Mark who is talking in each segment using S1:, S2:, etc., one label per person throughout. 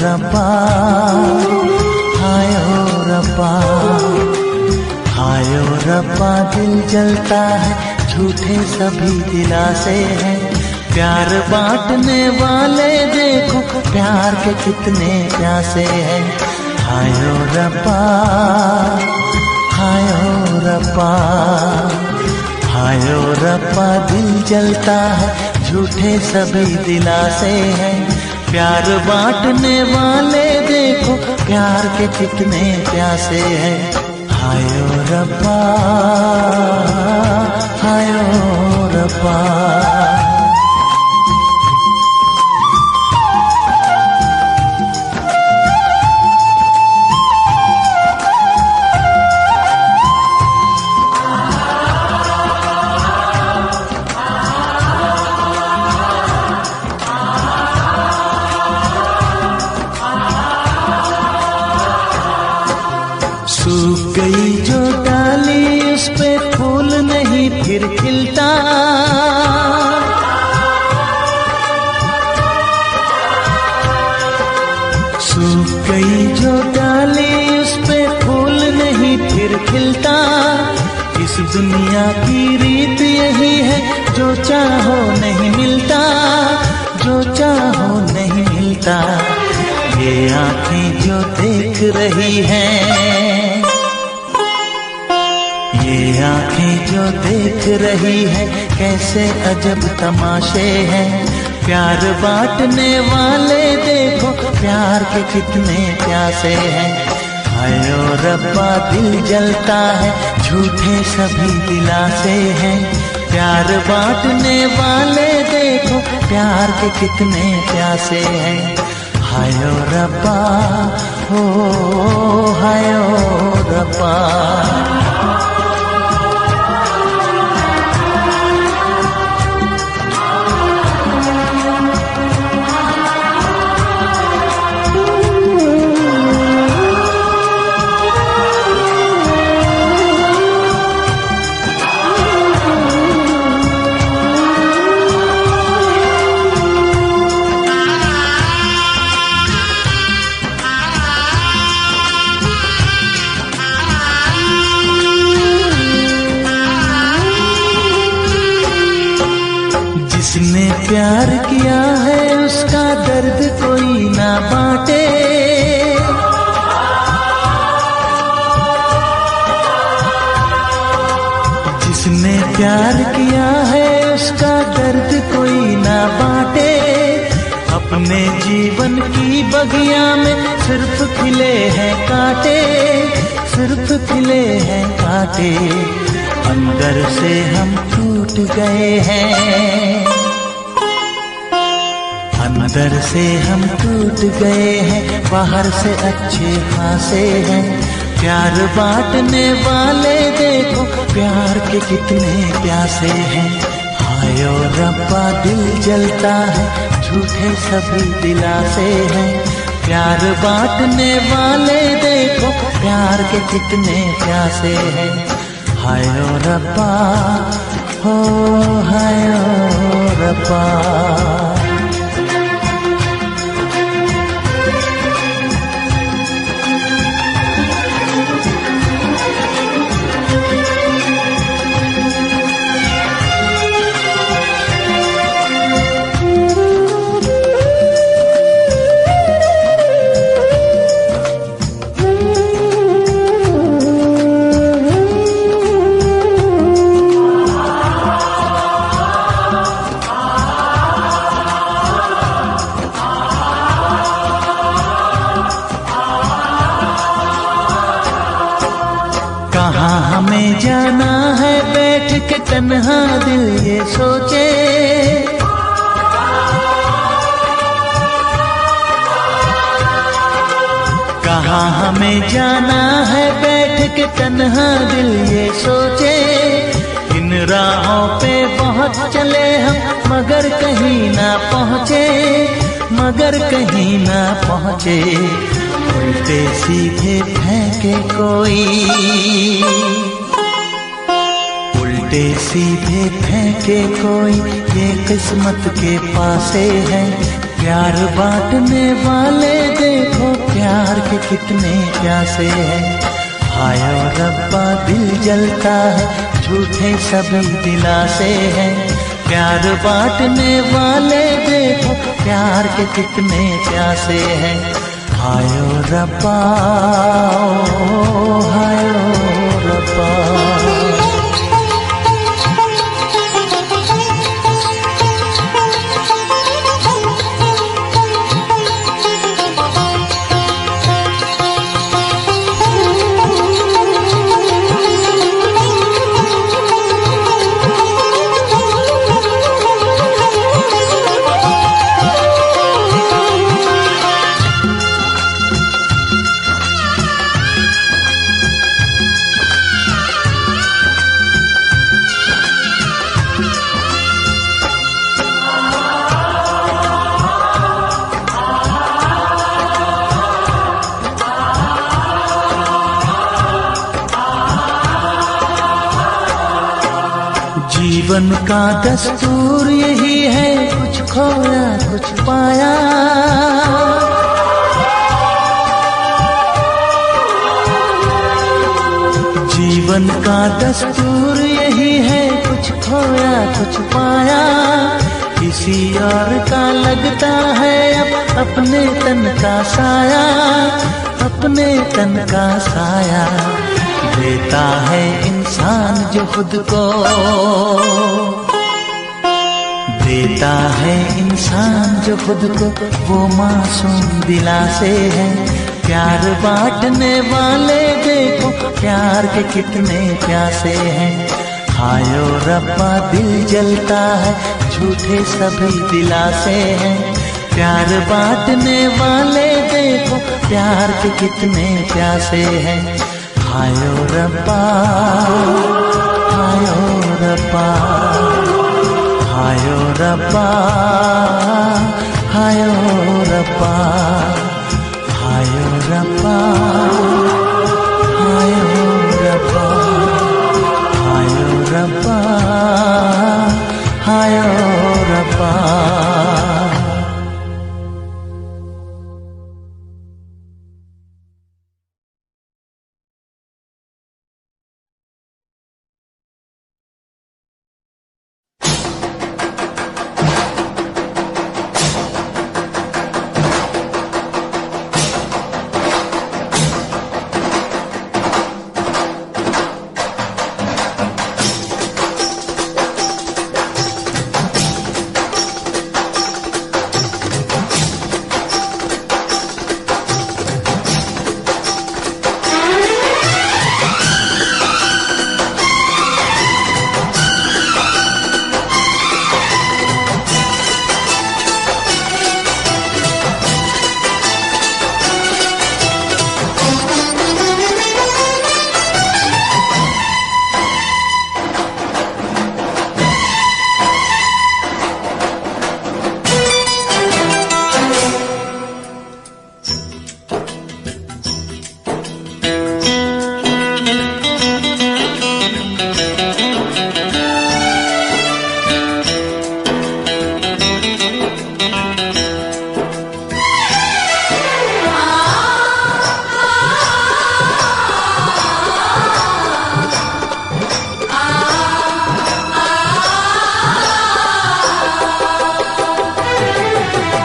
S1: रब्बा, हायो रब्बा, हायो रब्बा। दिल जलता है, झूठे सभी दिलासे हैं। प्यार बांटने वाले देखो, प्यार के कितने प्यासे हैं। हायो रब्बा, हायो रब्बा, हायो रब्बा। दिल जलता है, झूठे सभी दिलासे हैं। प्यार बांटने वाले देखो, प्यार के कितने प्यासे हैं। हायो रब्बा, हायो रब्बा। सूख गई जो डाली, उस पे फूल नहीं फिर खिलता। सूख गई जो डाली, उस पे फूल नहीं फिर खिलता। इस दुनिया की रीत यही है, जो चाहो नहीं मिलता, जो चाहो नहीं मिलता। ये आँखें जो देख रही हैं, ये आँखें जो देख रही है, कैसे अजब तमाशे हैं। प्यार बांटने वाले देखो, प्यार के कितने प्यासे हैं। हायो रब्बा, दिल जलता है, झूठे सभी दिलासे हैं। प्यार बांटने वाले देखो, प्यार के कितने प्यासे हैं। हायो रब्बा, हो हायो रब्बा। जिसने प्यार किया है, उसका दर्द कोई ना बांटे। जिसने प्यार किया है, उसका दर्द कोई ना बांटे। अपने जीवन की बगिया में सिर्फ खिले हैं कांटे, सिर्फ खिले हैं कांटे। अंदर से हम टूट गए हैं, अंदर से हम टूट गए हैं। बाहर से अच्छे खासे हैं। प्यार बांटने वाले देखो, प्यार के कितने प्यासे हैं। हायो रब्बा, दिल जलता है, झूठे सभी दिलासे हैं। प्यार बांटने वाले देखो, प्यार के कितने प्यासे हैं। हायो रब्बा, हो हायो रब्बा। कहाँ हमें जाना है, बैठ के तन्हा दिल ये सोचे। कहाँ हमें जाना है, बैठ के तन्हा दिल ये सोचे। इन राहों पे बहुत चले हम, मगर कहीं ना पहुँचे, मगर कहीं ना पहुँचे। उल्टे सीधे फेंके कोई, उल्टे सीधे फेंके कोई, ये किस्मत के पासे है। प्यार बांटने वाले देखो प्यार के कितने प्यासे हैं। हाय ओ रब्बा दिल जलता है, झूठे सभी दिलासे हैं। प्यार बांटने वाले देखो प्यार के कितने प्यासे हैं। हाय ओ रब्बा, हाय ओ रब्बा। जीवन का दस्तूर यही है, कुछ खोया कुछ पाया। जीवन का दस्तूर यही है, कुछ खोया कुछ पाया। किसी और का लगता है अब अपने तन का साया, अपने तन का साया। देता है इंसान जो खुद को, देता है इंसान जो खुद को, वो मासूम दिलासे है। प्यार बांटने वाले देखो प्यार के कितने प्यासे हैं। हाय ओ रब्बा दिल जलता है, झूठे सभी दिलासे हैं। प्यार बांटने वाले देखो प्यार के कितने प्यासे हैं। हाय ओ रब्बा, हाय ओ रब्बा, हाय ओ रब्बा, हाय ओ रब्बा, हाय ओ रब्बा, हाय ओ रब्बा, हाय ओ रब्बा, हाय ओ रब्बा।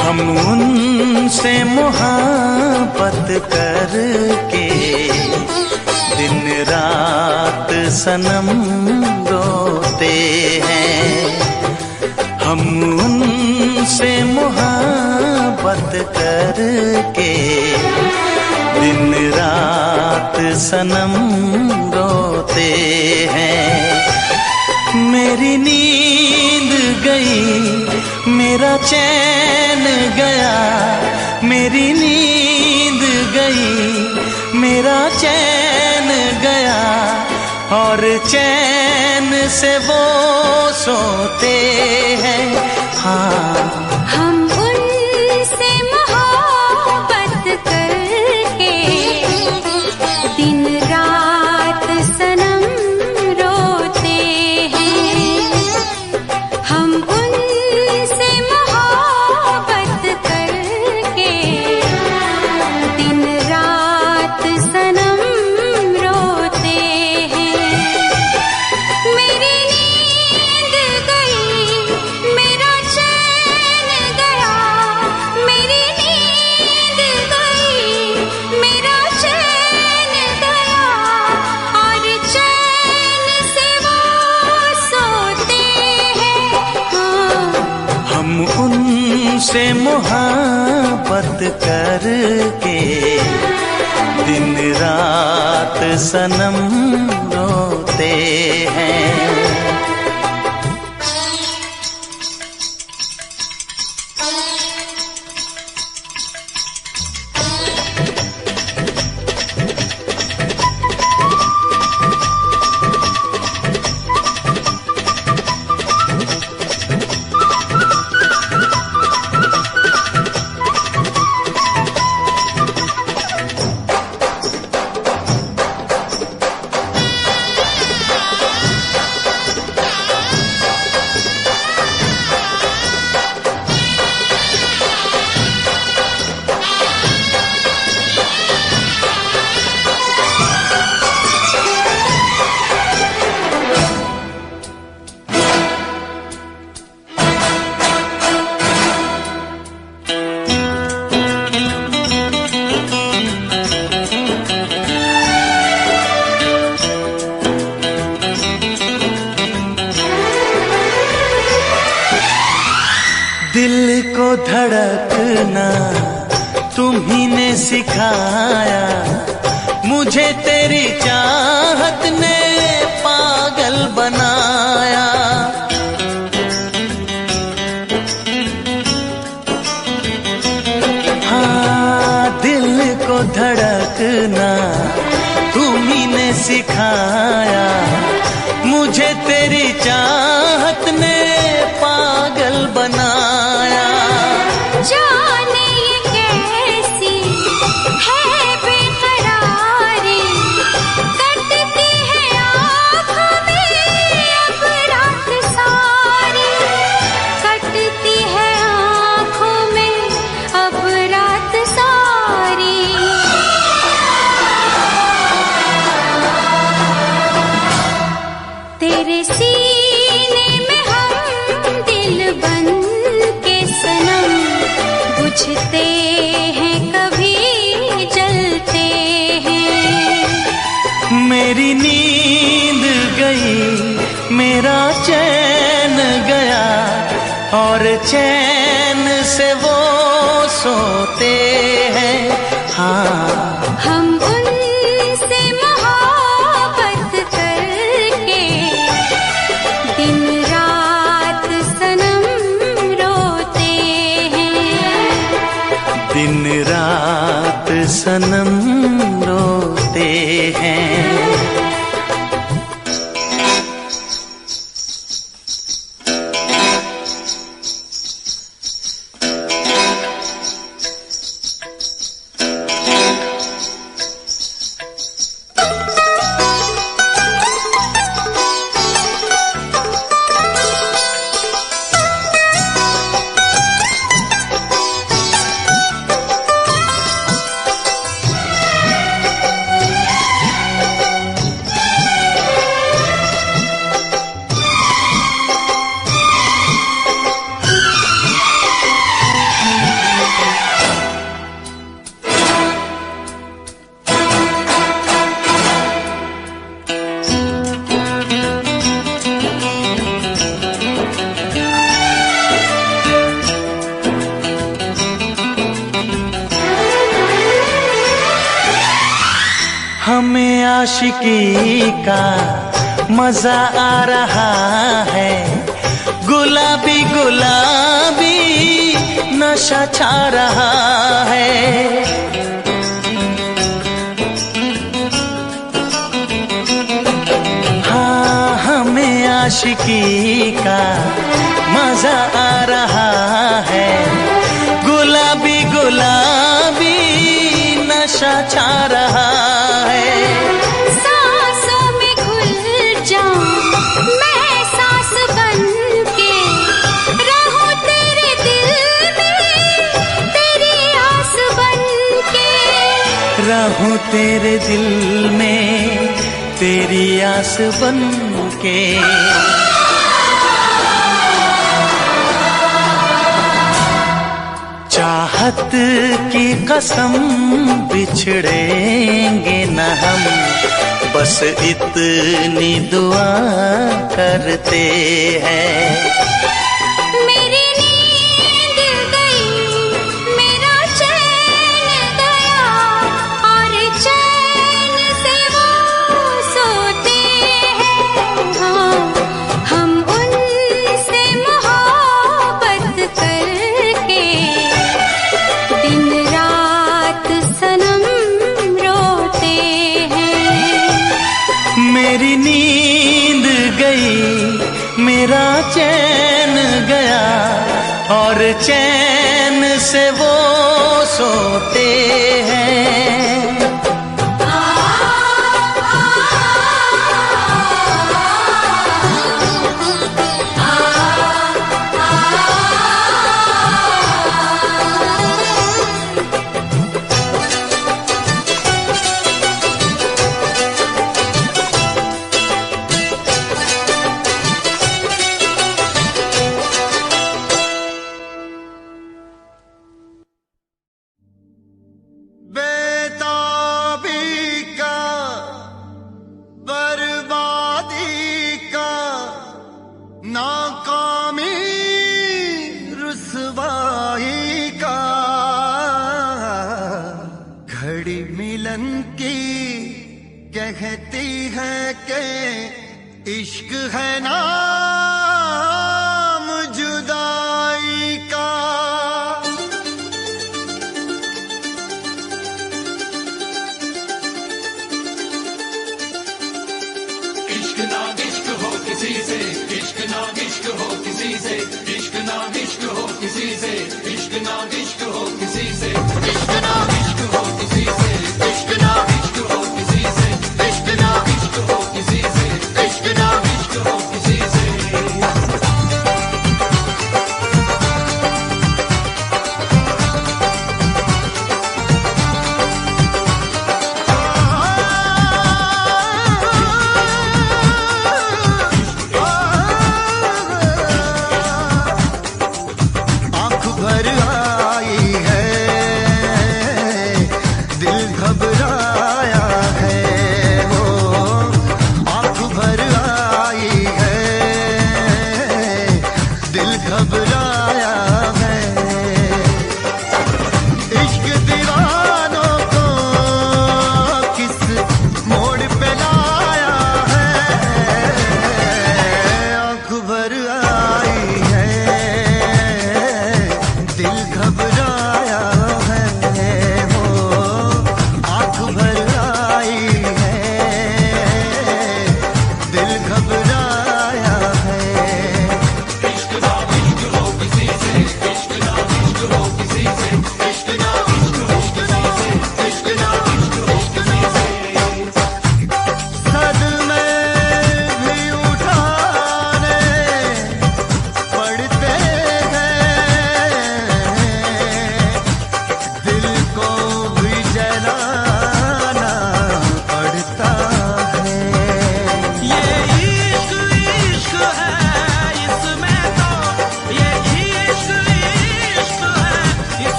S1: हम उनसे मोहब्बत करके दिन रात सनम रोते हैं। हम उनसे मोहब्बत करके दिन रात सनम रोते हैं। मेरी नींद गई, मेरा चैन गया, मेरी नींद गई, मेरा चैन गया, और चैन से वो सोते हैं। हाँ,
S2: हम उनसे मोहब्बत करके दिन रात सनम रोते हैं। हम उनसे मोहब्बत
S1: तुमसे मोहब्बत करके दिन रात सनम रोते हैं। दिल को धड़कना तुम्ही ने सिखाया, मुझे तेरी चाहत ने पागल बनाया। हाँ, दिल को धड़कना तुम्ही ने सिखाया, मुझे तेरी चाहत ने पागल बनाया।
S2: जाने ये कैसी है बेकरारी, कटती है आँखों में अब रात सारी, कटती है आँखों में अब रात सारी। तेरे सीने में हम दिल बन के सनम, बुझते हैं कभी जलते हैं।
S1: मेरी नींद गई, मेरा चैन गया, और चैन से वो सोते हैं। हाँ,
S2: हम उनसे मोहब्बत करके दिन रात सनम रोते हैं।
S1: दिन रात सनम रोते हैं। हमें आशिकी का मजा आ रहा है, गुलाबी गुलाबी नशा छा रहा है। हाँ, हमें आशिकी का मजा आ रहा है, गुलाबी गुलाबी नशा छा रहा है।
S2: सांसों में घुल जाऊं मैं सांस बन के, रहूं तेरे दिल में तेरी आस बन के,
S1: रहूं तेरे दिल में तेरी आस बन के। चाहत की कसम बिछड़ेंगे न हम, बस इतनी दुआ करते हैं।
S2: मेरी नींद गई,
S1: नींद गई मेरा चैन गया, और चैन से वो सोते हैं।
S3: कहती है कि इश्क है नाम जुदाई का।
S4: इश्क ना इश्क हो किसी से, इश्क ना इश्क हो किसी से, इश्क ना इश्क हो किसी से, इश्क ना इश्क हो किसी से, इश्क ना इश्क हो किसी से, इश्क ना इश्क हो किसी से, इश्क ना इश्क हो किसी से, इश्क ना इश्क हो किसी से।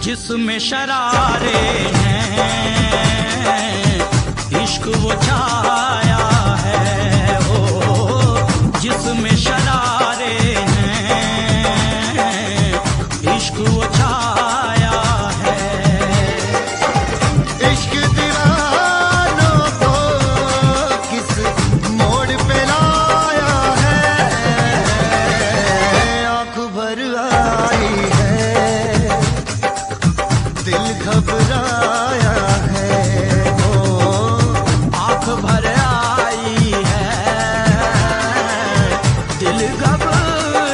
S1: जिसमें शरारे हैं इश्क वो छाया है, ओ जिसमें शरारे हैं इश्क वो छाया है।
S3: इश्क दीवानों को किस मोड़ पे लाया है, आँख भर आई है दिल घबराया है, ओ आँख भर आई है दिल घबराया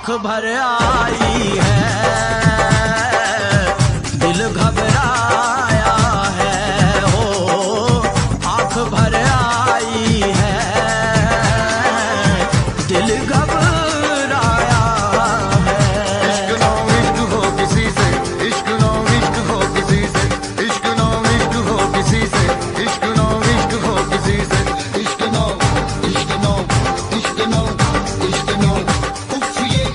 S3: आंख भर आई है, दिल घबराया है, हो आंख भर आई है, दिल घबराया है।
S5: इश्क नो इश्क हो किसी से, इश्क नो इश्क हो किसी से, इश्क नो इश्क हो किसी से, इश्क नो इश्क हो किसी से, इश्क नो इश्क नो इश्क नो इश्क नो उफ ये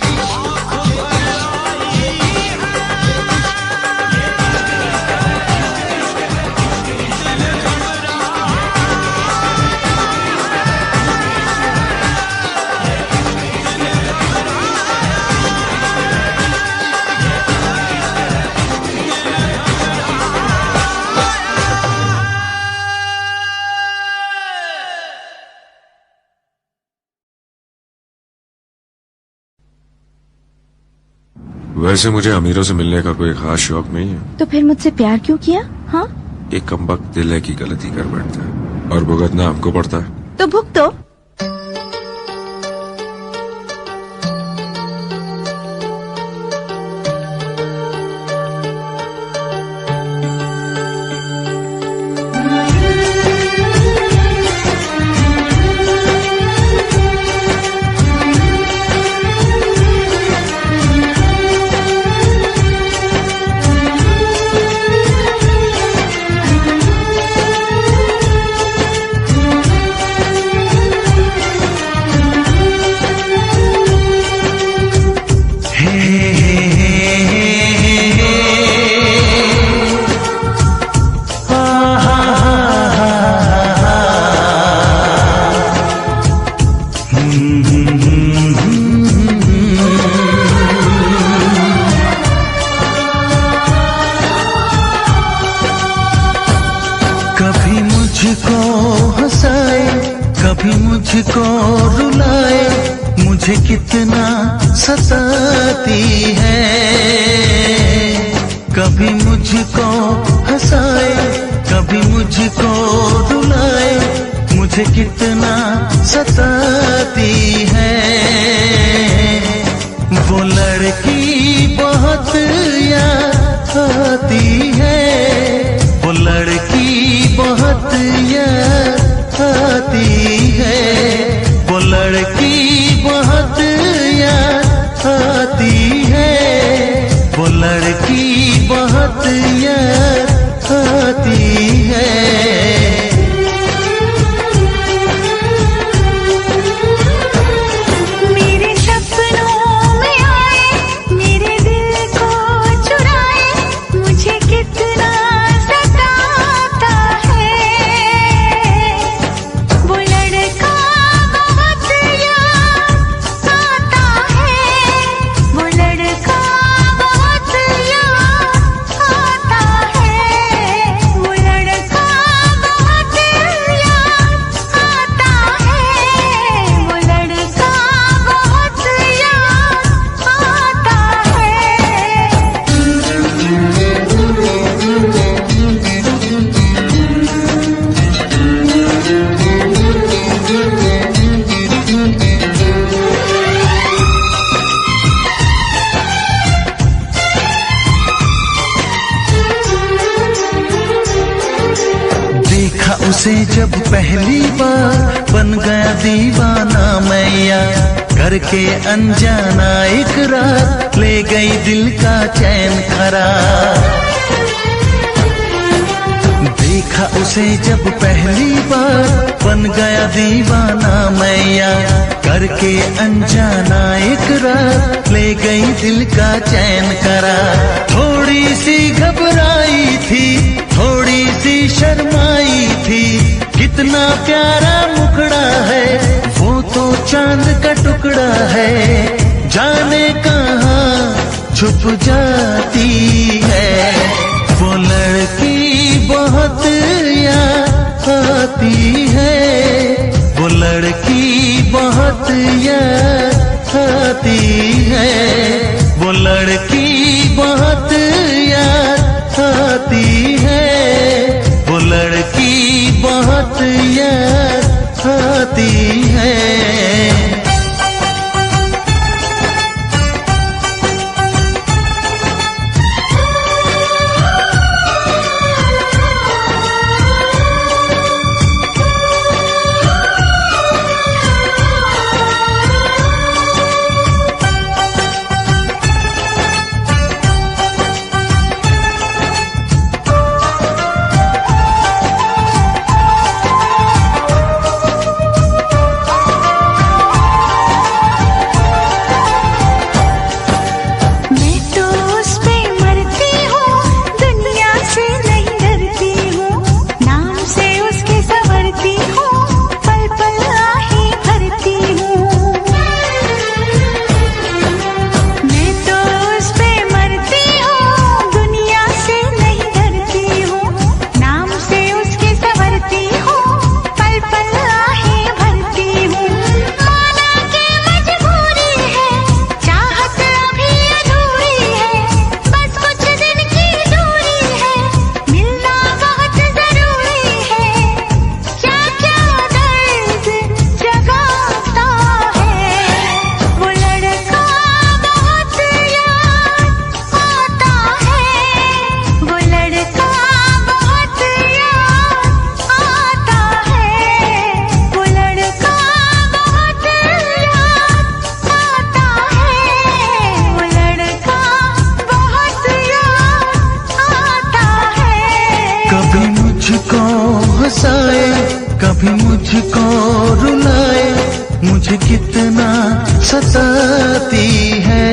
S6: वैसे मुझे अमीरों से मिलने का कोई खास शौक नहीं है।
S7: तो फिर मुझसे प्यार क्यों किया? हाँ,
S6: एक कमबख्त दिल है की गलती कर बैठता है और भुगतना हमको पड़ता है।
S7: तो भुगतो।
S1: कभी मुझको हंसाए, कभी मुझको रुलाए, मुझे कितना सताती है। कभी मुझको हंसाए, कभी मुझको रुलाए, मुझे कितना सताती है। वो लड़की बहुत याद आती है, वो लड़की बहुत याद आती है, वो लड़की बहुत याद आती है, वो लड़की बहुत याद आती है।
S2: मेरे सपनों में आए, मेरे दिल को चुराए, मुझे कितना सताता है। वो लड़का बहुत याद आता है, वो लड़का बहुत याद आता है, वो लड़का बहुत याद आता है, वो लड़का बहुत याद आता
S1: देखा उसे जब पहली बार, बन गया दीवाना मैया, करके अनजाना इकरार, ले गई दिल का चैन करार। देखा उसे जब पहली बार, बन गया दीवाना मैया, करके अनजाना इकरार, ले गई दिल का चैन करार। थोड़ी सी घबराई थी, थोड़ी सी शर्माई थी, कितना प्यारा मुखड़ा है, वो तो चांद का टुकड़ा है, जाने कहाँ छुप जाती है। वो लड़की बहुत याद आती है, वो लड़की बहुत याद आती है, वो लड़की बहुत याद आती है, वो लड़की बहुत याद आती है। कितना सताती है।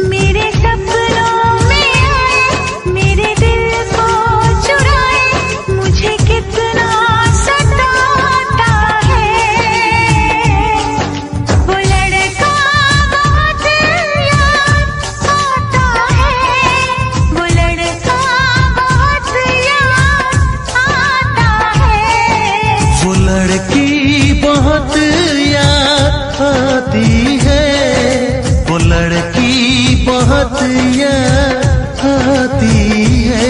S2: मेरे सपनों में आए, मेरे दिल को चुराए, मुझे कितना सताता है। वो लड़का बहुत याद आता है, वो लड़का बहुत याद आता है।
S1: वो लड़की बहुत याद आती है, वो लड़की बहुत याद आती है।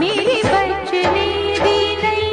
S2: मेरी बचने दी नहीं।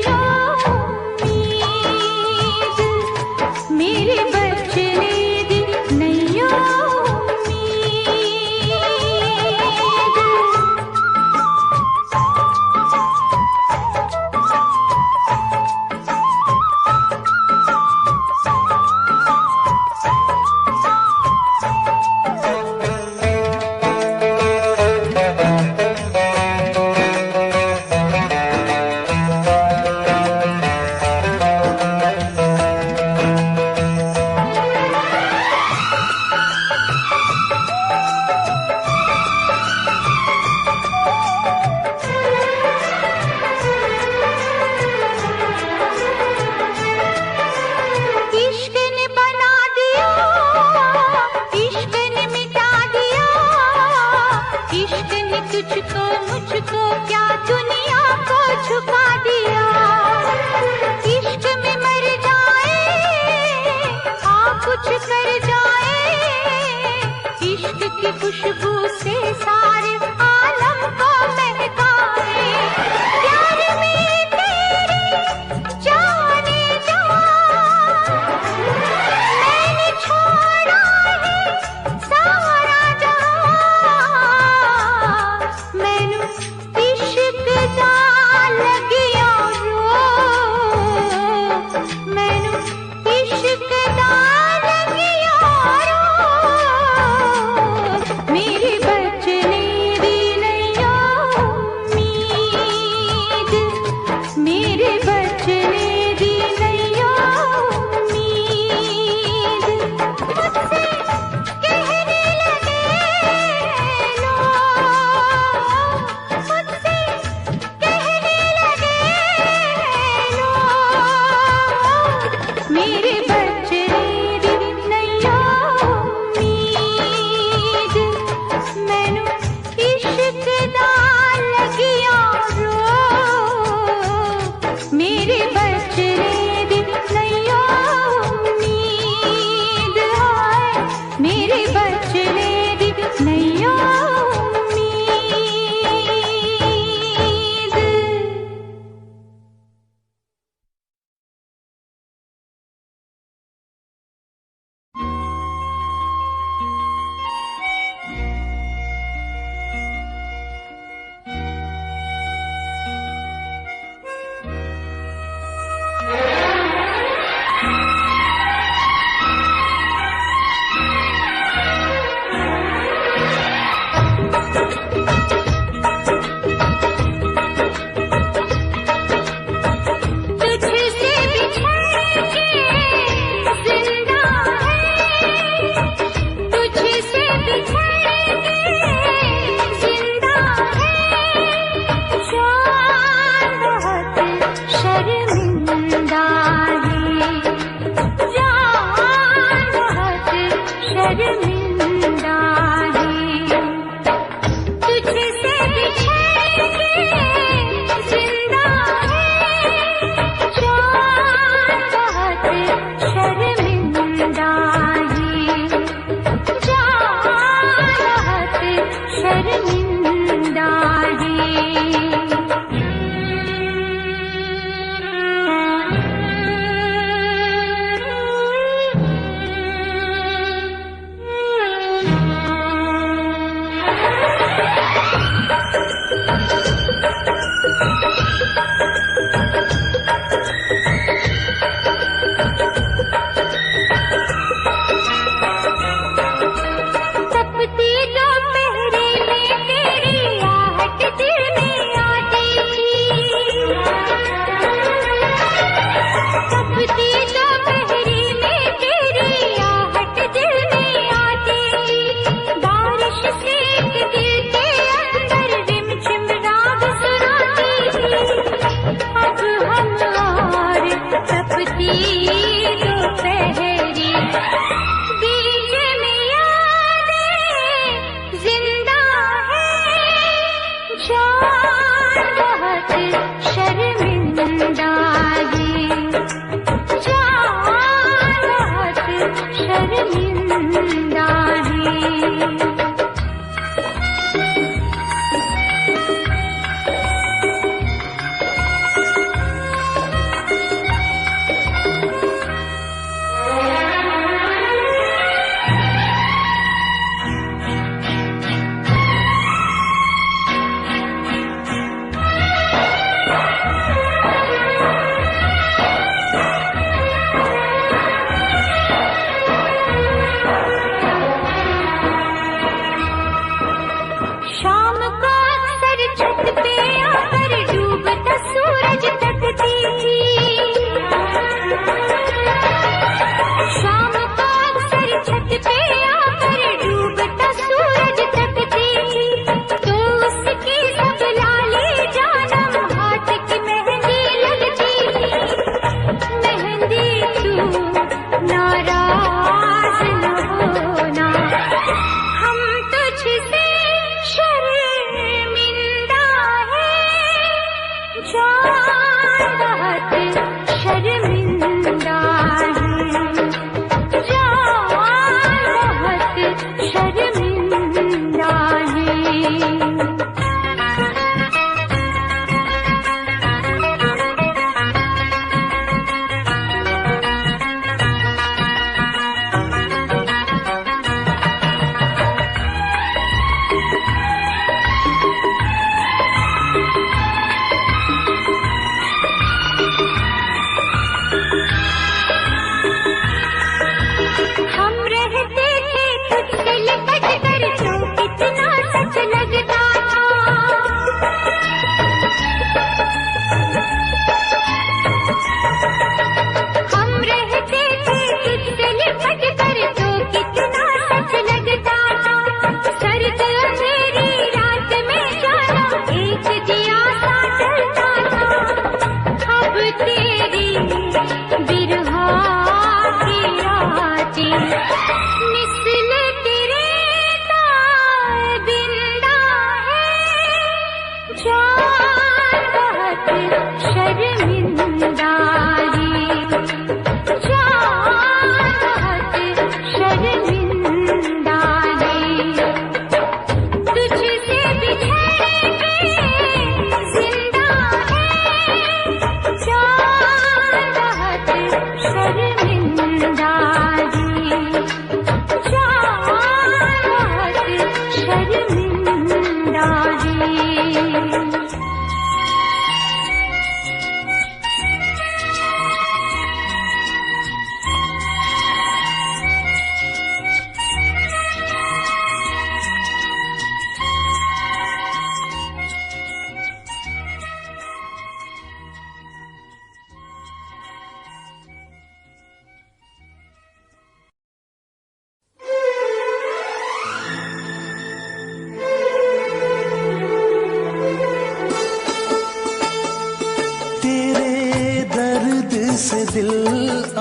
S1: से दिल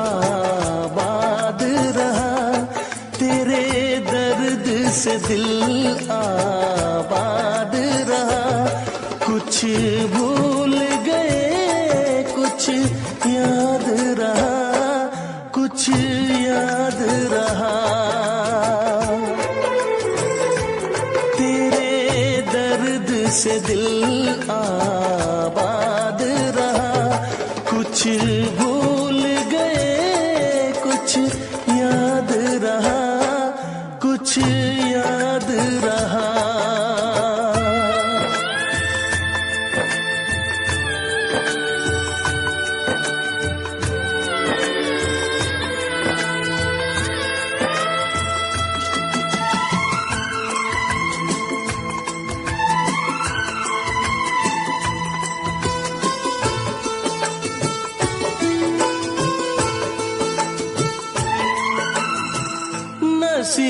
S1: आबाद रहा, तेरे दर्द से दिल आबाद रहा। कुछ भूल गए कुछ याद रहा, कुछ याद रहा। तेरे दर्द से दिल आबाद रहा, कुछ भूल गए कुछ याद रहा, कुछ याद रहा।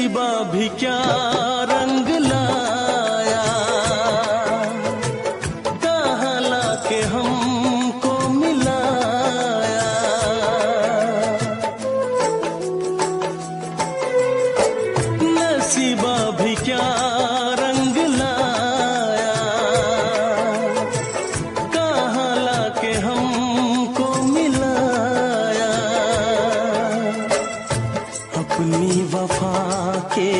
S1: नसीबा भी क्या रंग लाया, कहाँ लाके हमको मिलाया। नसीबा भी क्या रंग लाया, कहाँ लाके हमको मिलाया। अपनी वफा के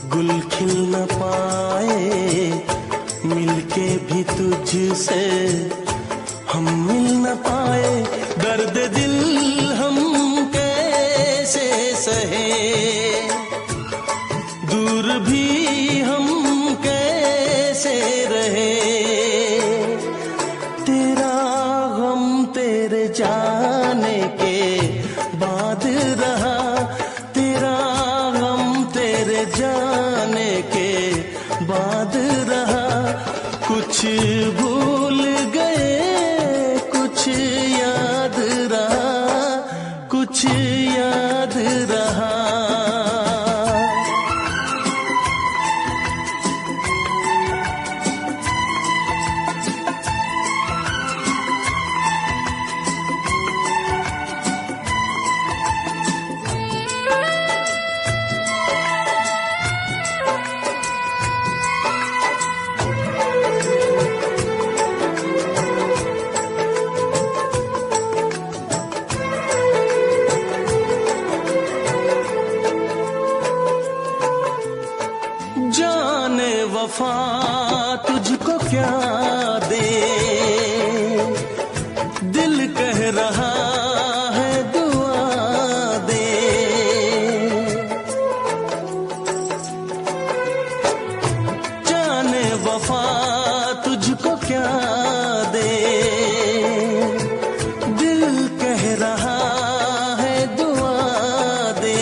S1: गुल खिल न पाए, मिलके भी तुझसे हम मिल न पाए। दर्द दिल हम कैसे सहे, दूर भी हम कैसे रहे। तेरा गम तेरे जाने के बाद रहा, तेरा गम तेरे जाने के बाद रहा। कुछ भूल गए कुछ याद रहा, कुछ याद रहा। जाने वफा तुझको क्या दे, दिल कह रहा है दुआ दे। जाने वफा तुझको क्या दे, दिल कह रहा है दुआ दे।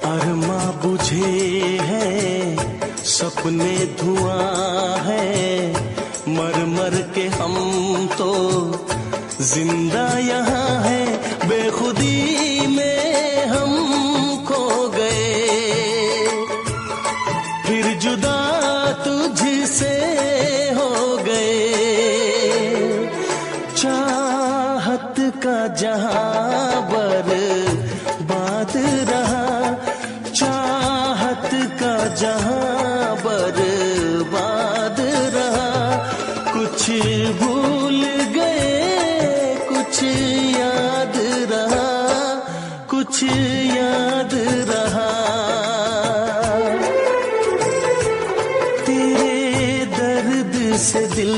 S1: अरमा बुझे हैं सपने धुआं है, मर मर के हम तो जिंदा यहाँ है। बेखुदी में हम खो गए, फिर जुदा तुझसे हो गए। चाहत का जहां बर्बाद रहा, चाहत का जहां बर्बाद रहा। कुछ भूल गए कुछ याद रहा, कुछ याद रहा। तेरे दर्द से दिल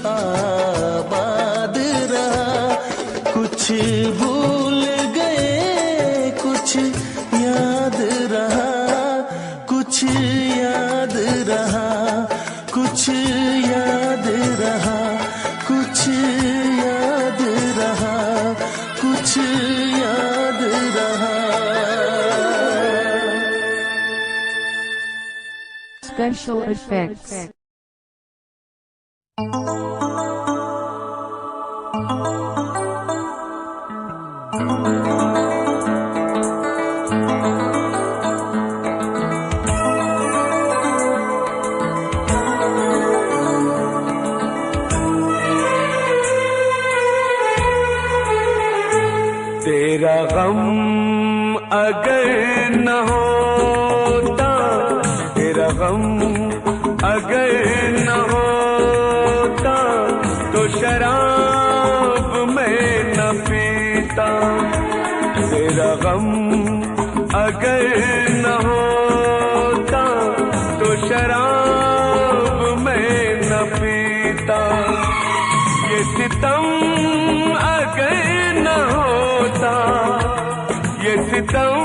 S1: आबाद रहा। कुछ भूल गए कुछ याद रहा, कुछ याद रहा, कुछ याद रहा, कुछ याद रहा, कुछ याद रहा।
S8: Special effects.
S9: तेरा गम अगर न होता, तेरा गम अगर न होता, तो शराब मैं न पीता। तेरा गम अगर न होता, तो शराब मैं न पीता। ये सितम अगर न होता, ये सितम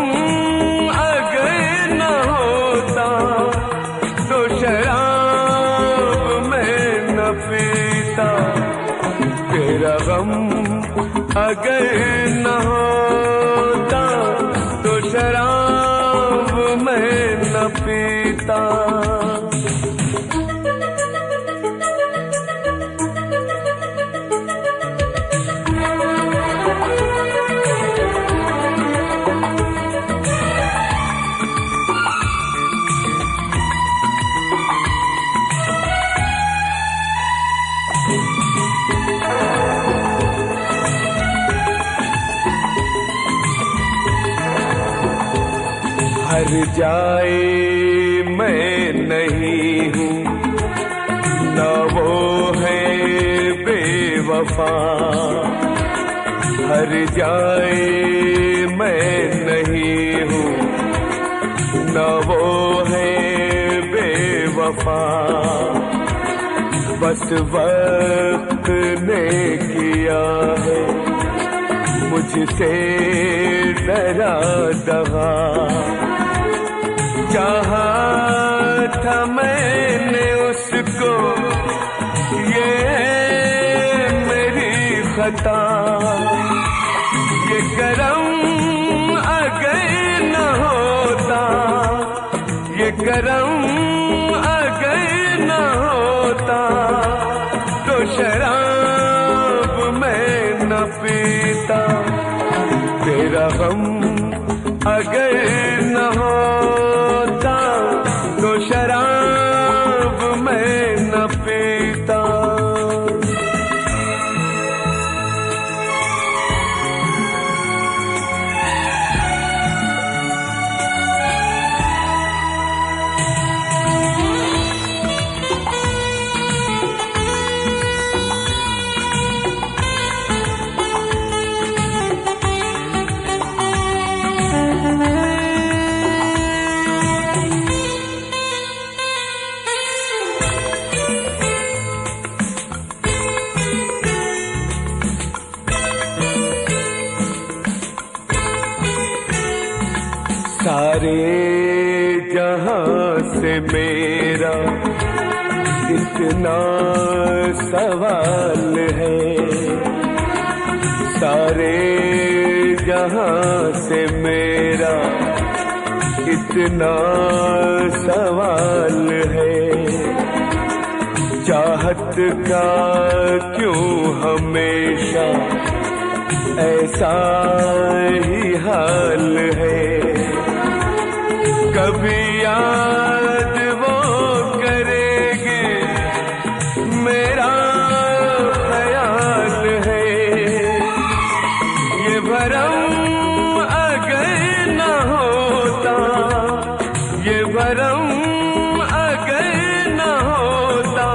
S9: अगर न होता, तो शराब मैं न पीता। तेरा गम अगर न होता, तो शराब मैं न पीता। हर जाए मैं नहीं हूँ, न वो है बेवफा। हर जाए मैं नहीं हूँ, न वो है बेवफा। बस वक्त ने किया है मुझसे डरा दगा। चाहा था मैंने उसको, ये मेरी खता। ये करम अगर न होता, ये करम अगर न होता, तो शराब मैं न पीता। तेरा गम अगर न होता, तो शराब मैं न पीता। सारे जहां से मेरा इतना सवाल है। सारे जहां से मेरा इतना सवाल है। चाहत का क्यों हमेशा ऐसा ही हाल है। कभी याद वो करेगी मेरा ख्याल है। ये भरम अगर न होता, ये भरम अगर न होता,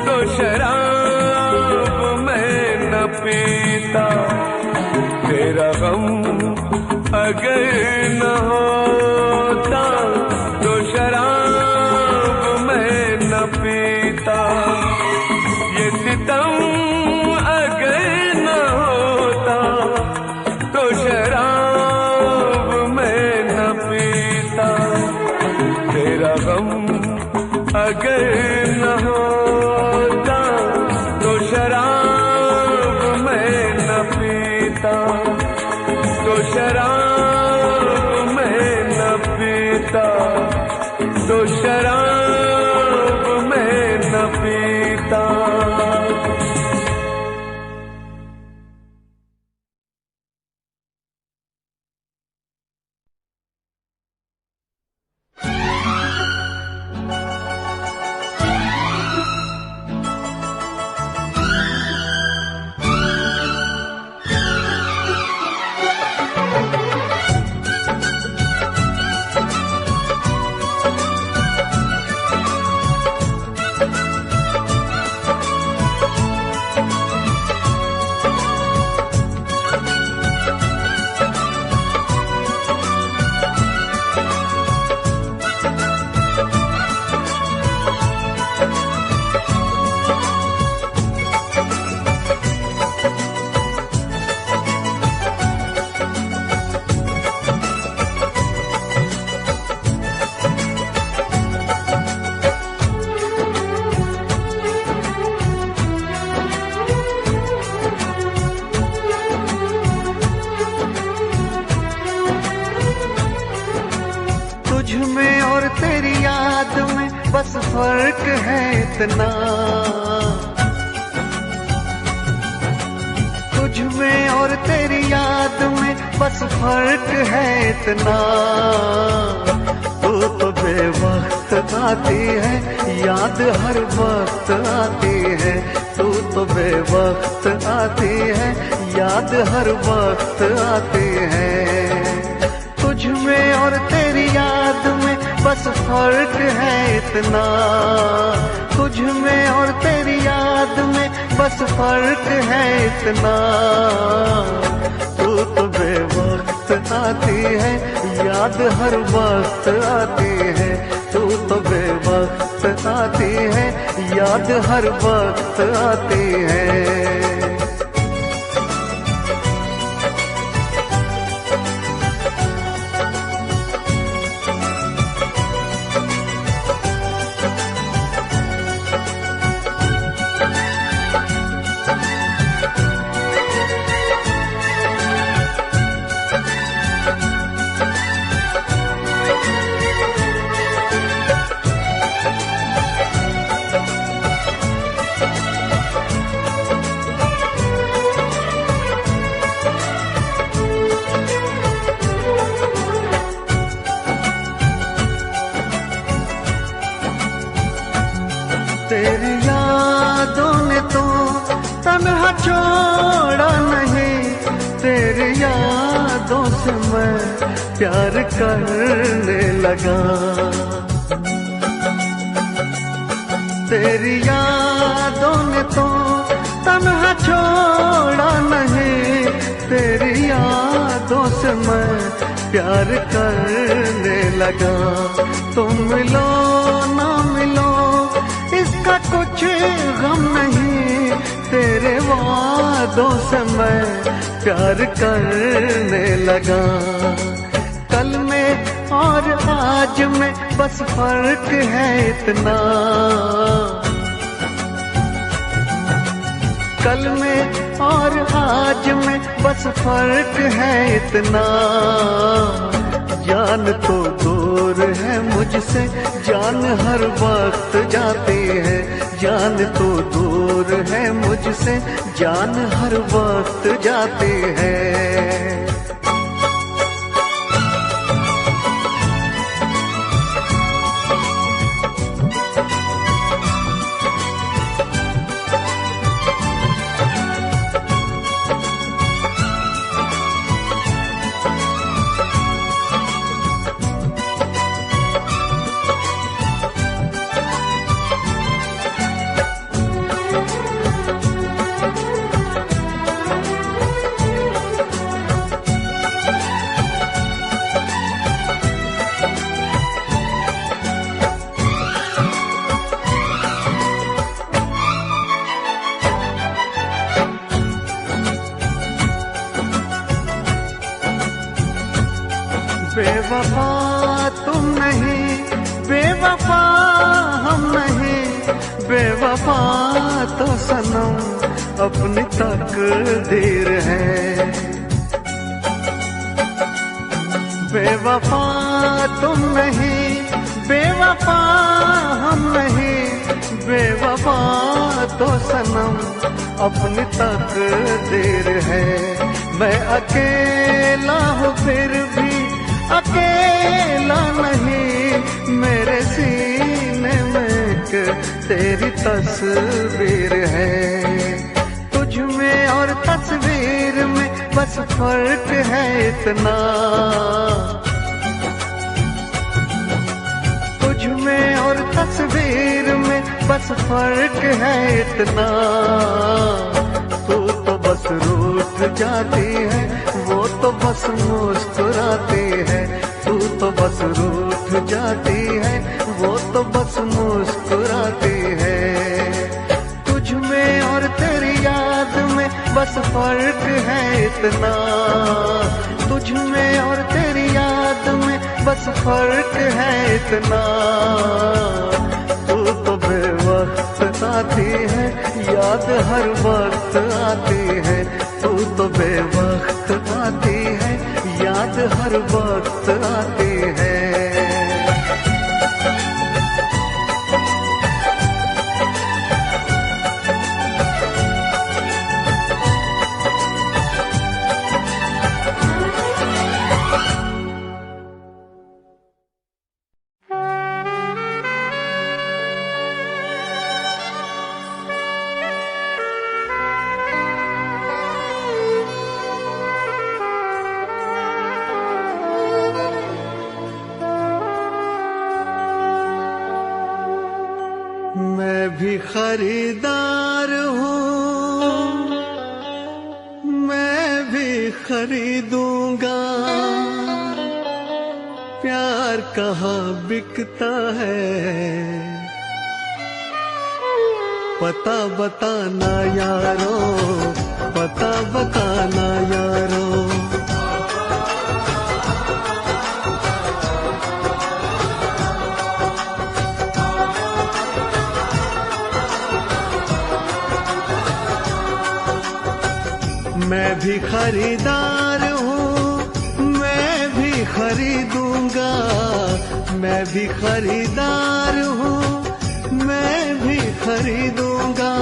S9: तो शराब मैं न पीता। तेरा गम अगर न होता, तो शराब मैं न पीता। ये सितम अगर न होता, तो शराब मैं न पीता। तेरा गम अगर न होता, तो शराब मैं न पीता। तो शराब मैं न पीता, तो शराब मैं न पीता।
S10: बस फर्क है इतना, तुझ में और तेरी याद में बस फर्क है इतना। तू तो बेवक्त आती है, याद हर वक्त आती है। तू तो बेवक्त आती है, याद हर वक्त आती है। तुझ में और तेरी याद में बस फर्क है इतना, तुझ में और तेरी याद में बस फर्क है इतना। तू तो बेवक्त आती है, याद हर वक्त आती है। तू तो बेवक्त आती है, याद हर वक्त आती है। तेरी यादों ने तो तन्हा छोड़ा नहीं, तेरी यादों से मैं प्यार करने लगा। तेरी यादों ने तो तन्हा छोड़ा नहीं, तेरी यादों से मैं प्यार करने लगा। तुम मिलो ना मिलो इसका कुछ गम नहीं, तेरे वादों से मैं प्यार करने लगा। कल में और आज में बस फर्क है इतना, कल में और आज में बस फर्क है इतना। जान तो दूर है मुझसे, जान हर वक्त जाती है। जान तो दूर है मुझसे, जान हर वक्त जाती है। बेवफा तुम नहीं, बेवफा हम नहीं, बेवफा तो सनम अपनी तकदीर है। बेवफा तुम नहीं, बेवफा हम नहीं, बेवफा तो सनम अपनी तकदीर है। मैं अकेला हूँ फिर भी अकेला नहीं, मेरे सीने में एक तेरी तस्वीर है। तुझ में और तस्वीर में बस फर्क है इतना, तुझ में और तस्वीर में बस फर्क है इतना। तू तो बस रूठ जाती है, वो तो बस मुस्कुराती है। तू तो बस रूठ जाती है, वो तो बस मुस्कुराती है। तुझ में और तेरी याद में बस फर्क है इतना, तुझ में और तेरी याद में बस फर्क है इतना। तू तो बेवक्त आती है, याद हर वक्त आती है। तू तो बेवक्त आती है, याद हर वक्त आती है। भी खरीदार हूँ, मैं भी खरीदूंगा। प्यार कहाँ बिकता है, पता बताना यारो, पता बताना यारो। मैं भी खरीदार हूँ, मैं भी खरीदूंगा। मैं भी खरीदार हूँ, मैं भी खरीदूंगा।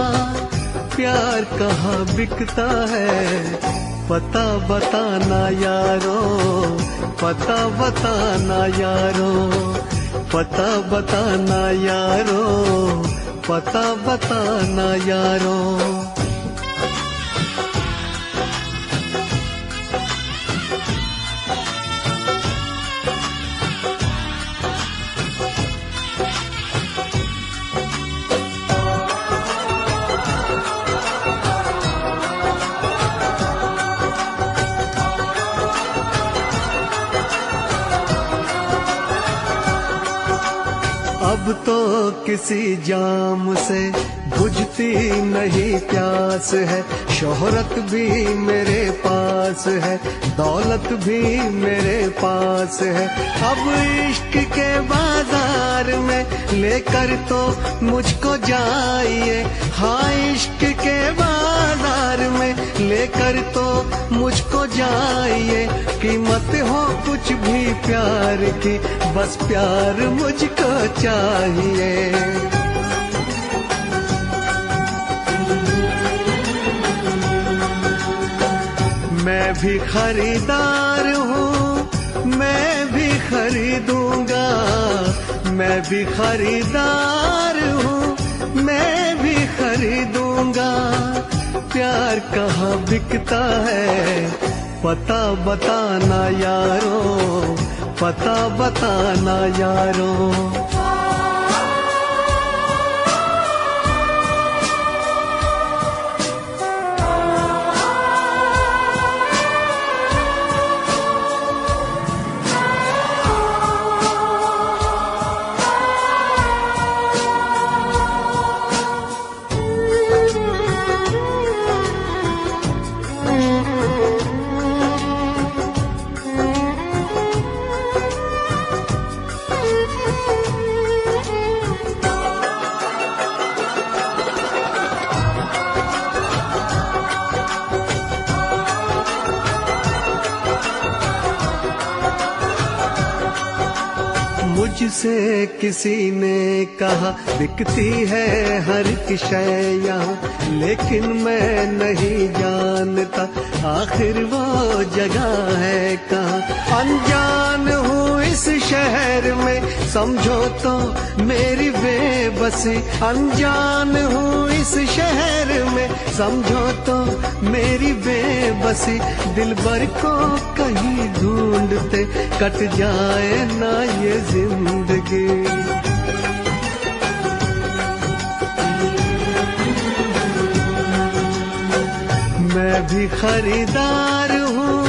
S10: प्यार कहाँ बिकता है, पता बताना यारो, पता बताना यारो, पता बताना यारो, पता बताना यारो। अब तो किसी जाम से बुझती नहीं प्यास है। शोहरत भी मेरे पास है, दौलत भी मेरे पास है। अब इश्क के बाजार में लेकर तो मुझको जाइए। हाँ, इश्क के बाजार में लेकर तो मुझको जाइए। कीमत हो कुछ भी प्यार की, बस प्यार मुझको चाहिए। मैं भी खरीदार हूँ, मैं भी खरीदूंगा। मैं भी खरीदार हूँ, मैं भी खरीदूंगा। प्यार कहाँ बिकता है, पता बताना यारो, पता बताना यारो। मुझसे किसी ने कहा बिकती है हर एक शय यहाँ, लेकिन मैं नहीं जानता आखिर वो जगह है कहाँ। अनजान हूँ इस शहर में, समझो तो मेरी बेबसी। अनजान हूँ इस शहर में, समझो तो मेरी बेबसी। दिलबर को कहीं ढूंढते कट जाए ना ये जिंदगी। मैं भी खरीदार हूँ,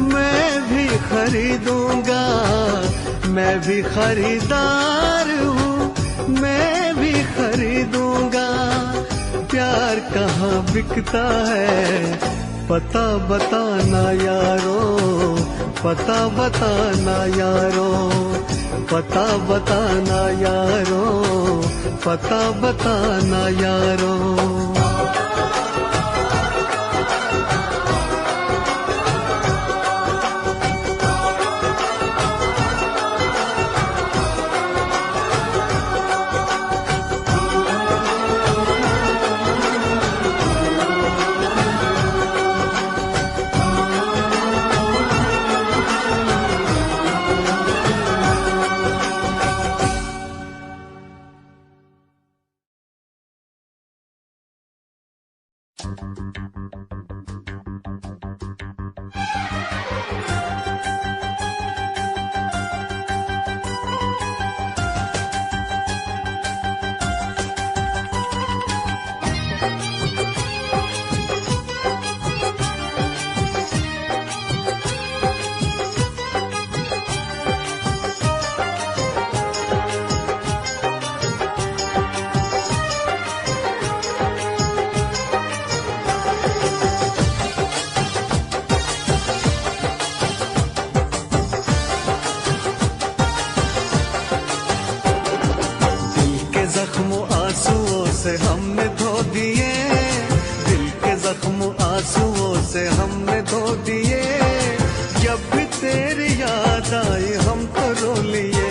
S10: मैं भी खरीदूंगा। मैं भी खरीदार हूँ, मैं भी खरीदूंगा। प्यार कहाँ बिकता है, पता बताना यारो, पता बताना यारो, पता बताना यारो, पता बताना यारो। से हमने धो दिए, दिल के जख्म आंसुओं से हमने धो दिए। जब भी तेरी याद आई हम तो रो लिए,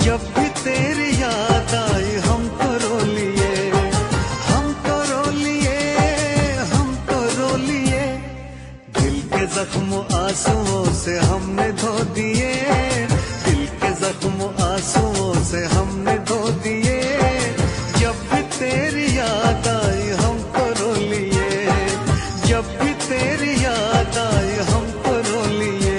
S10: जब भी तेरी याद आई हम तो रो लिए, हम तो रो लिए, हम तो रो लिए। दिल के जख्म आंसुओं से हमने धो दिए, दिल के जख्म आंसुओं से हमने धो दिए। जब भी तेरी याद आई हम तो रो लिए, जब भी तेरी याद आई हम तो रो लिए।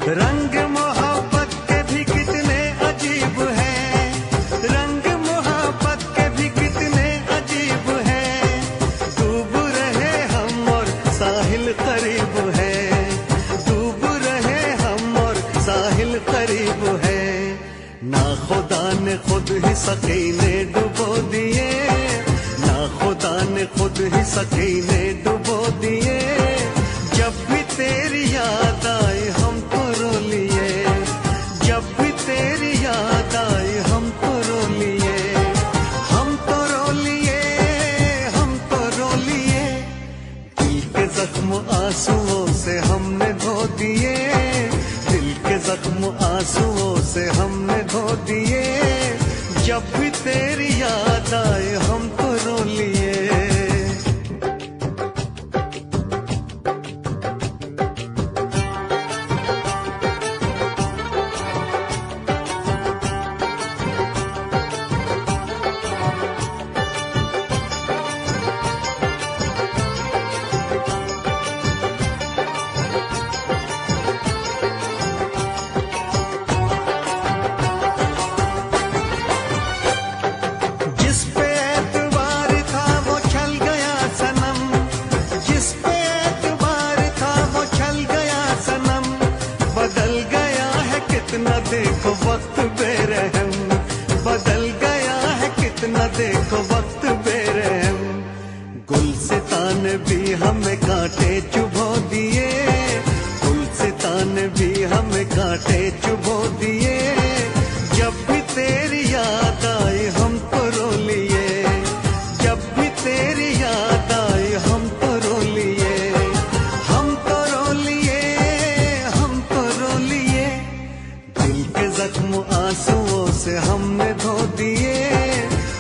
S10: रंग मोहब्बत के भी कितने अजीब हैं, रंग मोहब्बत के भी कितने अजीब हैं। डूब रहे हम और साहिल करीब है, डूब रहे हम और साहिल करीब है। ना खुदा ने खुद ही सकीने डुबो दिए, ना खुदा ने खुद ही सकीने डुबो दिए। जब भी तेरी याद आई हम तो रो लिए, जब भी तेरी याद आई हम तो रो लिए, हम तो रो लिए, हम तो रो लिए। दिल के जख्म आंसुओं से हमने धो दिए, दिल के जख्म आंसुओं से हमने धो दिए। जब भी तेरी याद आई हम तो रो लिए। जिस पे एतबार था वो छल गया सनम, जिस पे एतबार था वो छल गया सनम। बदल गया है कितना देखो वक्त बेरहम, बदल गया है कितना देखो वक्त बेरहम। गुलसितान भी हमें कांटे चुभो दिए, गुलसितान भी हमें कांटे चुभो दिए। जब भी तेरी याद आई हम तो रो लिए, जब भी तेरी याद आई हम तो रो लिए, हम तो रो लिए, हम तो रो लिए। दिल के जख्म आंसुओं से हमने धो दिए,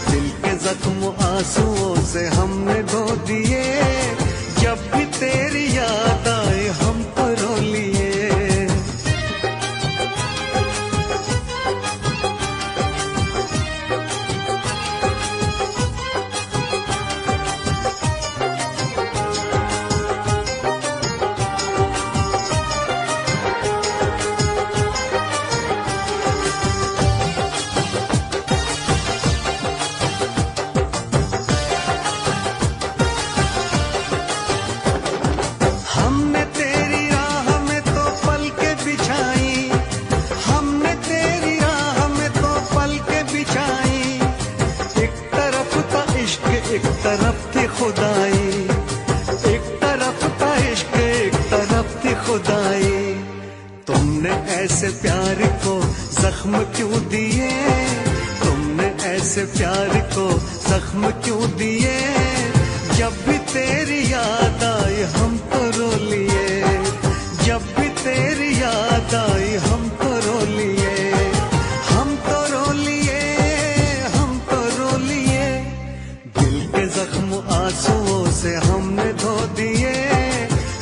S10: दिल के जख्म आंसुओं से हमने धो दिए। जब भी तेरी याद आई हम तो रो लिए। हमने तेरी राह में तो पलकें बिछाई, हमने तेरी राह में तो पलकें बिछाई। एक तरफ था इश्क एक तरफ थी खुदाई, एक तरफ था इश्क एक तरफ थी खुदाई। तुमने ऐसे प्यार को जख्म क्यों दिए, तुमने ऐसे प्यार को जख्म क्यों दिए। जब भी तेरी याद आई हम तो रो लिए, जब भी तेरी याद आई हम तो रो लिए, हम तो रो लिए, हम तो रो लिए। दिल के जख्म आंसुओं से हमने धो दिए,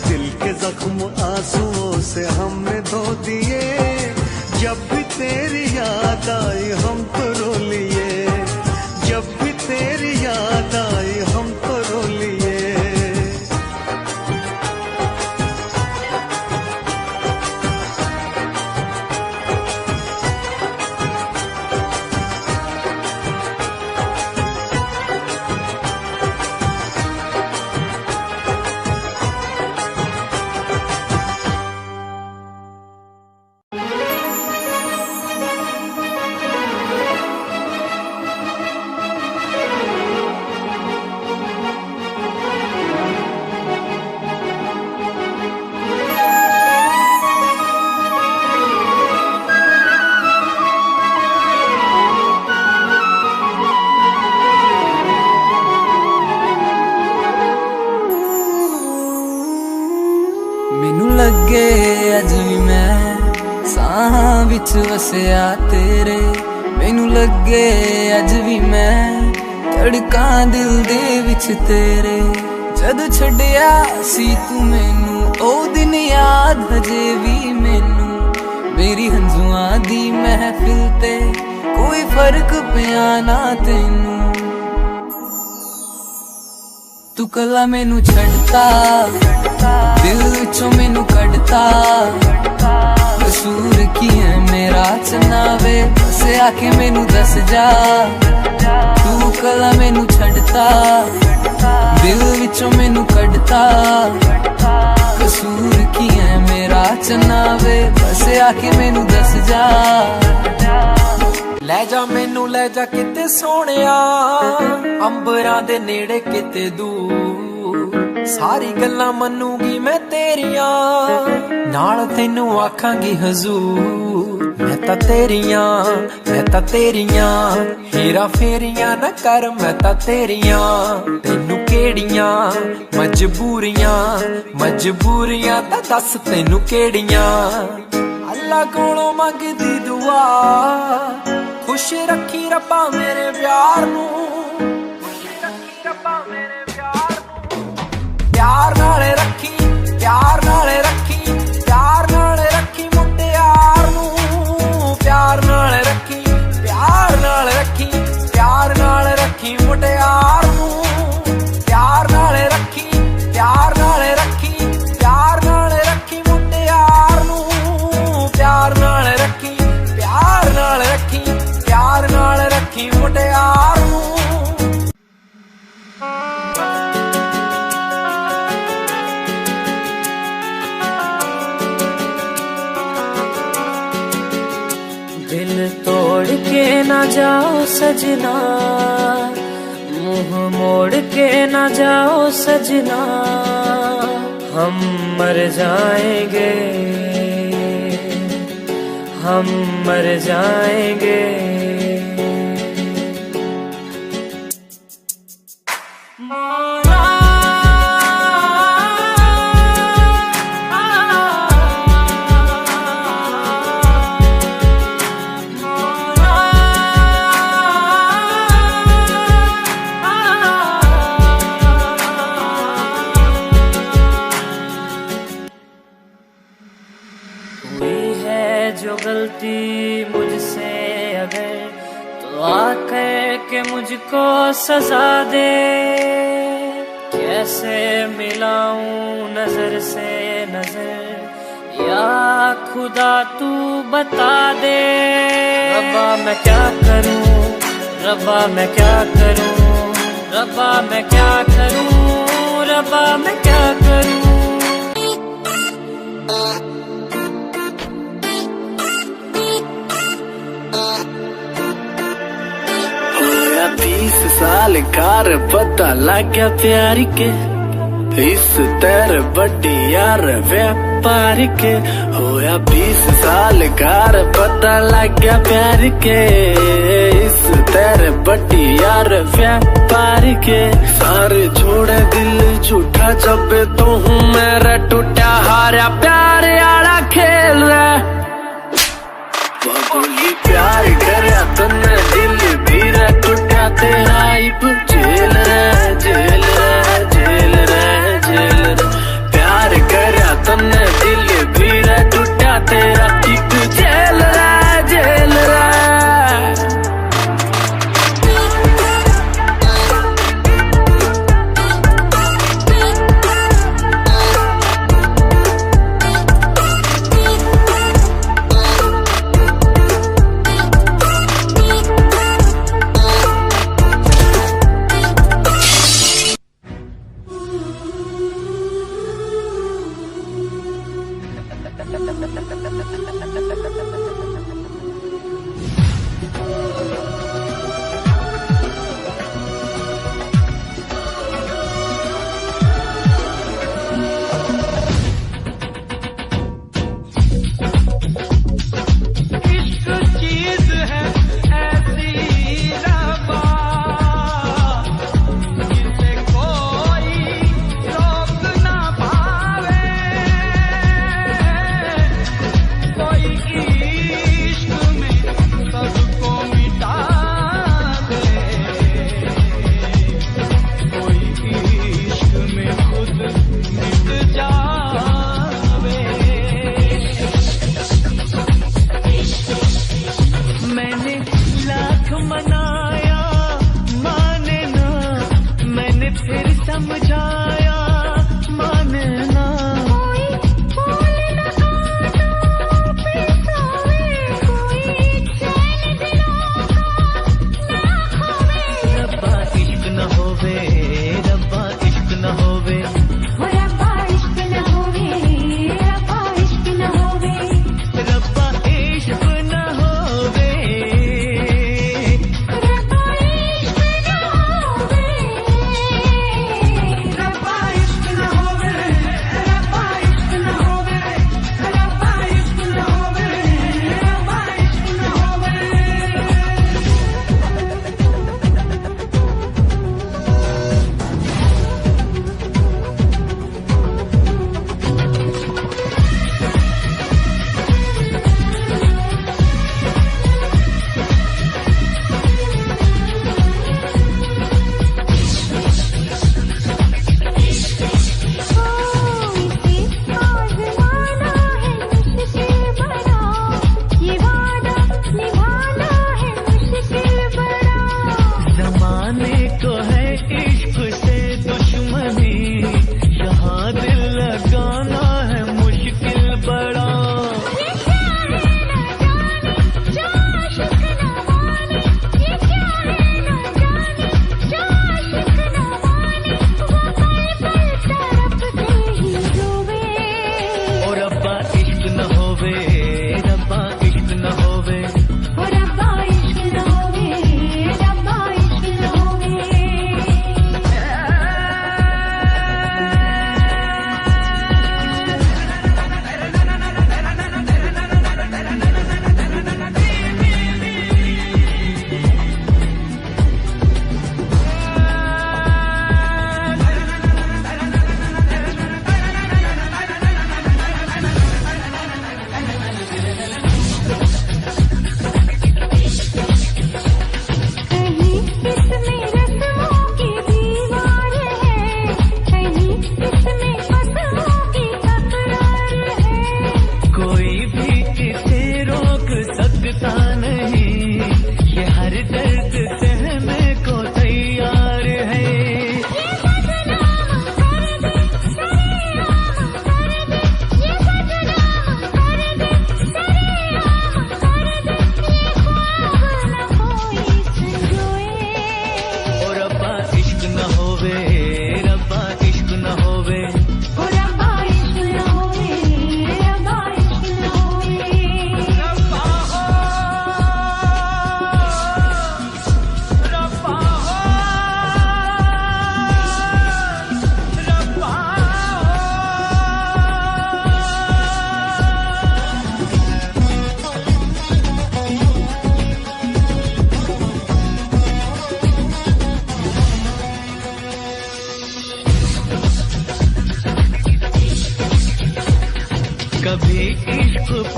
S10: दिल के जख्म आंसुओं से हमने धो दिए। जब भी तेरी याद आई हम तो रो लिए, जब भी तेरी याद आई हम तो रो लिए।
S11: ਬਾਹਾਂ ਵਿੱਚ ਵਸਿਆ ਤੇਰੇ ਮੈਨੂੰ ਲੱਗੇ ਅੱਜ ਵੀ ਮੈਂ ਧੜਕਾਂ ਦਿਲ ਦੇ ਵਿੱਚ ਤੇਰੇ ਜਦ ਛੱਡਿਆ ਸੀ ਤੂੰ ਮੈਨੂੰ ਉਹ ਦਿਨ ਯਾਦ ਹਜੇ ਵੀ ਮੈਨੂੰ ਮੇਰੀ ਹੰਝੂਆਂ ਦੀ ਮਹਿਫਿਲ ਤੇ ਕੋਈ ਫਰਕ ਪਿਆ ਨਾ ਤੈਨੂੰ ਤੂੰ ਕੱਲਾ ਮੈਨੂੰ ਛੱਡਤਾ ਦਿਲ ਵਿੱਚੋਂ ਮੈਨੂੰ ਕੱਢਤਾ ਕਸੂਰ ਕੀ ਹੈ ਮੇਰਾ ਚਨਾਵੇ ਬਸ ਆ ਕੇ ਮੈਨੂੰ ਦੱਸ ਜਾ ਤੂੰ ਕੱਲਾ ਮੈਨੂੰ ਛੱਡਤਾ ਦਿਲ ਵਿੱਚੋਂ ਮੈਨੂੰ ਕੱਢਤਾ ਕਸੂਰ ਕੀ ਹੈ ਮੇਰਾ ਚਨਾਵੇ ਬਸ ਆ ਕੇ ਮੈਨੂੰ ਦੱਸ ਜਾ
S3: ਲੈ ਜਾ ਮੈਨੂੰ ਲੈ ਜਾ ਕਿਤੇ ਸੋਹਣਿਆ ਅੰਬਰਾਂ ਦੇ ਨੇੜੇ ਕਿਤੇ ਦੂਰ ਸਾਰੀ ਗੱਲਾਂ ਮੰਨੂਗੀ ਮੈਂ ਤੇਰੀਆਂ ਨਾਲ ਤੈਨੂੰ ਆਖਾਂਗੀ ਹਜ਼ੂਰ ਮੈਂ ਤਾਂ ਤੇਰੀਆਂ ਹੀਰਾ ਫੇਰੀਆਂ ਨਾ ਕਰ ਮੈਂ ਤਾਂ ਤੇਰੀਆਂ ਤੈਨੂੰ ਕਿਹੜੀਆਂ ਮਜਬੂਰੀਆਂ ਤਾਂ ਦੱਸ ਤੈਨੂੰ ਕਿਹੜੀਆਂ ਅੱਲਾ ਕੋਲੋਂ ਮੰਗਦੀ ਦੁਆ खुश रखी रब्बा मेरे प्यार नू प्यार नाले रखी प्यार नाले रखी मुटियार नू प्यार नाले रखी मुटियार नू प्यार नाले रखी मुटियार नू प्यार नाले रखी प्यार नाले रखी मुटियार नू
S11: दिल तोड़ के ना जाओ सजना मुंह मोड़ के ना जाओ सजना हम मर जाएंगे जो गलती मुझसे अगर तो आकर के मुझको सजा दे कैसे मिलाऊं नजर से नजर या खुदा तू बता दे रब्बा मैं क्या करूं रब्बा मैं क्या करूं रब्बा मैं क्या करूं रब्बा मैं क्या करूं
S12: होया 20 साल कार पता लग गया प्यार के इस तेरे बड़ी यार व्यापार के होया 20 साल कार पता लग गया प्यार के इस तेरे बड़ी यार व्यापार के सारे छोड़े दिल झूठा जब तो हूँ मेरा टूटा हारा प्यार आला खेल रहा बोली प्यार करया तन्ने दिल भीरा टूटा तेरा इब जेल रे जेल रे जेल रे जेल रे प्यार करया तन्ने दिल भीरा टूटा तेरा इब जेल रे जेल रे
S13: कोई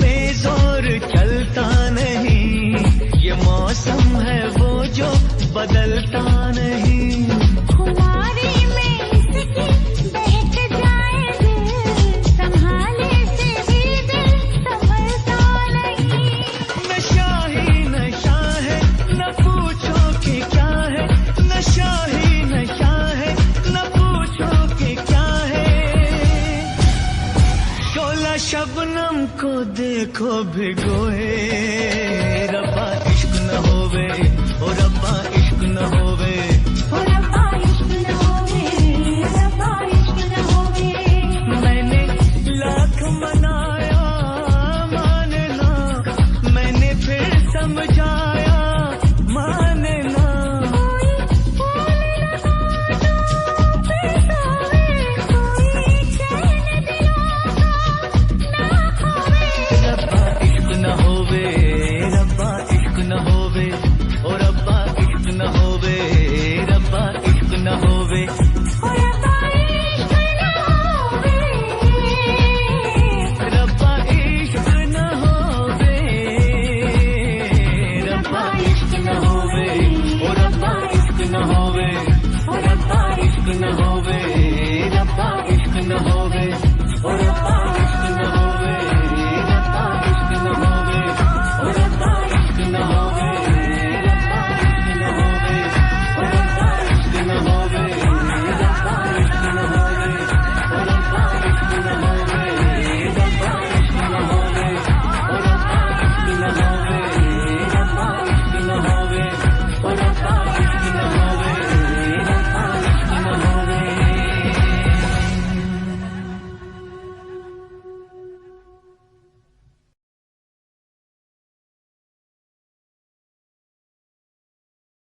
S1: बेजोर चलता नहीं, ये मौसम है वो जो बदलता नहीं।
S2: खुमारी में इसकी बहक जाए दिल, संभाले से भी दिल संभलता नहीं।
S1: नशा ही नशा है, न पूछो कि क्या है, नशा ही नशा है, न पूछो कि क्या है। शोला शबनम को देखो भिगोए, रब्बा इश्क न होवे